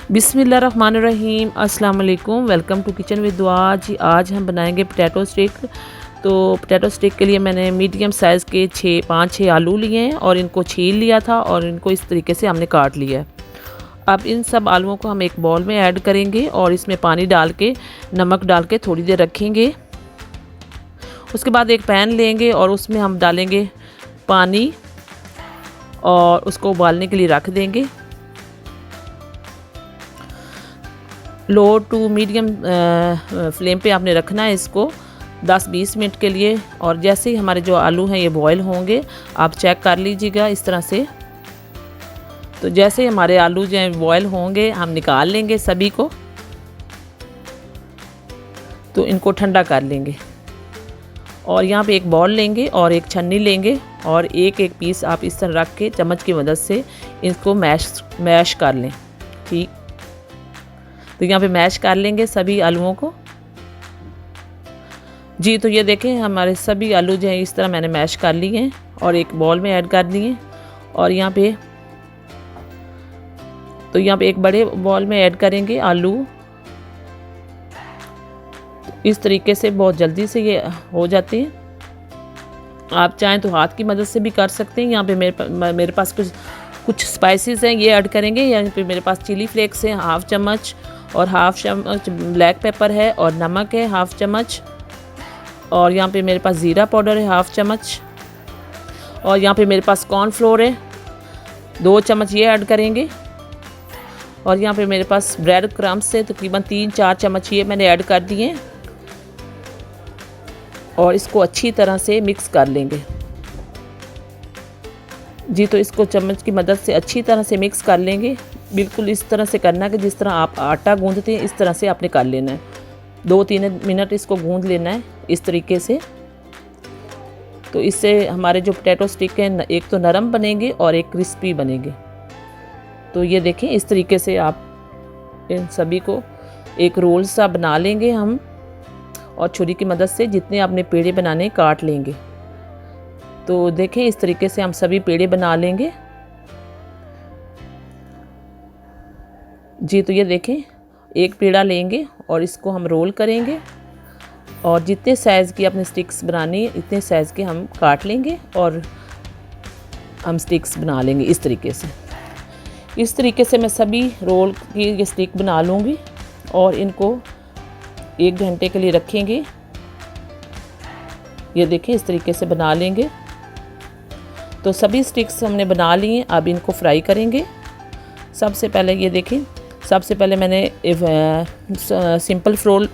बिस्मिल्लाहिर्रहमानिर्रहीम, अस्सलाम वालेकुम। वेलकम टू किचन विद दुआ। जी आज हम बनाएंगे पोटैटो स्टिक। तो पोटैटो स्टिक के लिए मैंने मीडियम साइज़ के 5-6 आलू लिए हैं और इनको छील लिया था और इनको इस तरीके से हमने काट लिया है। अब इन सब आलूओं को हम एक बाउल में ऐड करेंगे और इसमें पानी डाल के नमक डाल के थोड़ी देर रखेंगे। उसके बाद एक पैन लेंगे और उसमें हम डालेंगे पानी और उसको उबालने के लिए रख देंगे। लो टू मीडियम फ्लेम पे आपने रखना है इसको 10-20 मिनट के लिए। और जैसे ही हमारे जो आलू हैं ये बॉयल होंगे आप चेक कर लीजिएगा इस तरह से। तो जैसे ही हमारे आलू जो हैं बॉयल होंगे हम निकाल लेंगे सभी को। तो इनको ठंडा कर लेंगे और यहाँ पे एक बाउल लेंगे और एक छन्नी लेंगे और एक एक पीस आप इस तरह रख के चम्मच की मदद से इसको मैश कर लें। ठीक, तो यहाँ पे मैश कर लेंगे सभी आलूओं को। जी तो ये देखें हमारे सभी आलू जो हैं इस तरह मैंने मैश कर लिए हैं और एक बॉल में ऐड कर दिए। और यहाँ पे एक बड़े बॉल में ऐड करेंगे आलू। इस तरीके से बहुत जल्दी से ये हो जाते हैं। आप चाहें तो हाथ की मदद से भी कर सकते हैं। यहाँ पे मेरे पास कुछ स्पाइसेस हैं ये ऐड करेंगे। यहाँ पे मेरे पास चिली फ्लेक्स हैं हाफ़ चम्मच और हाफ़ चम्मच ब्लैक पेपर है और नमक है हाफ़ चम्मच। और यहाँ पे मेरे पास ज़ीरा पाउडर है हाफ़ चम्मच। और यहाँ पे मेरे पास कॉर्नफ्लोर है 2 चम्मच ये ऐड करेंगे। और यहाँ पे मेरे पास ब्रेड क्रम्स है तकरीबन 3-4 चम्मच ये मैंने ऐड कर दिए। और इसको अच्छी तरह से मिक्स कर लेंगे। जी तो इसको चम्मच की मदद से अच्छी तरह से मिक्स कर लेंगे। बिल्कुल इस तरह से करना कि जिस तरह आप आटा गूंदते हैं इस तरह से आपने कर लेना है। 2-3 मिनट इसको गूंद लेना है इस तरीके से। तो इससे हमारे जो पोटैटो स्टिक हैं एक तो नरम बनेंगे और एक क्रिस्पी बनेंगे। तो ये देखें इस तरीके से आप इन सभी को एक रोल सा बना लेंगे हम और छुरी की मदद से जितने आपने पेड़े बनाने काट लेंगे। तो देखें इस तरीके से हम सभी पेड़े बना लेंगे। जी तो ये देखें एक पेड़ा लेंगे और इसको हम रोल करेंगे और जितने साइज़ की अपने स्टिक्स बनानी है इतने साइज़ के हम काट लेंगे और हम स्टिक्स बना लेंगे इस तरीके से। इस तरीके से मैं सभी रोल की ये स्टिक बना लूँगी और इनको 1 घंटे के लिए रखेंगे। ये देखें इस तरीके से बना लेंगे। तो सभी स्टिक्स हमने बना लिए। अब इनको फ्राई करेंगे। सबसे पहले ये देखें, सबसे पहले मैंने सिंपल फ्रोल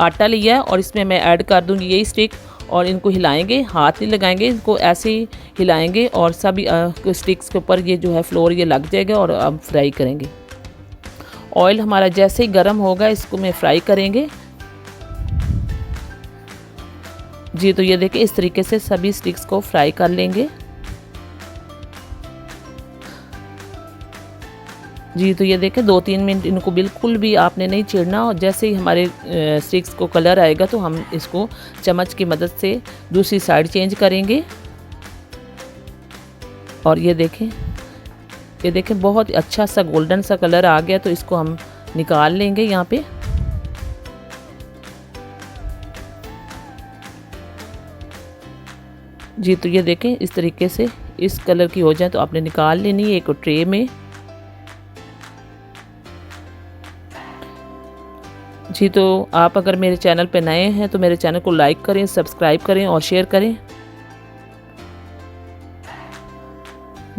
आटा लिया है और इसमें मैं ऐड कर दूंगी यही स्टिक और इनको हिलाएंगे, हाथ नहीं लगाएंगे, इनको ऐसे ही हिलाएंगे और सभी स्टिक्स के ऊपर ये जो है फ्लोर ये लग जाएगा और अब फ्राई करेंगे। ऑयल हमारा जैसे ही गर्म होगा इसको मैं फ्राई करेंगे। जी तो ये देखिए इस तरीके से सभी स्टिक्स को फ्राई कर लेंगे। जी तो ये देखें 2-3 मिनट इनको बिल्कुल भी आपने नहीं छेड़ना और जैसे ही हमारे स्टिक्स को कलर आएगा तो हम इसको चम्मच की मदद से दूसरी साइड चेंज करेंगे। और ये देखें बहुत अच्छा सा गोल्डन सा कलर आ गया। तो इसको हम निकाल लेंगे यहाँ पे। जी तो ये देखें इस तरीके से इस कलर की हो जाए तो आपने निकाल लेनी है एक ट्रे में। जी तो आप अगर मेरे चैनल पे नए हैं तो मेरे चैनल को लाइक करें, सब्सक्राइब करें और शेयर करें।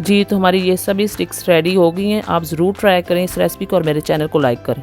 जी तो हमारी ये सभी स्टिक्स रेडी हो गई हैं। आप ज़रूर ट्राई करें इस रेसिपी को और मेरे चैनल को लाइक करें।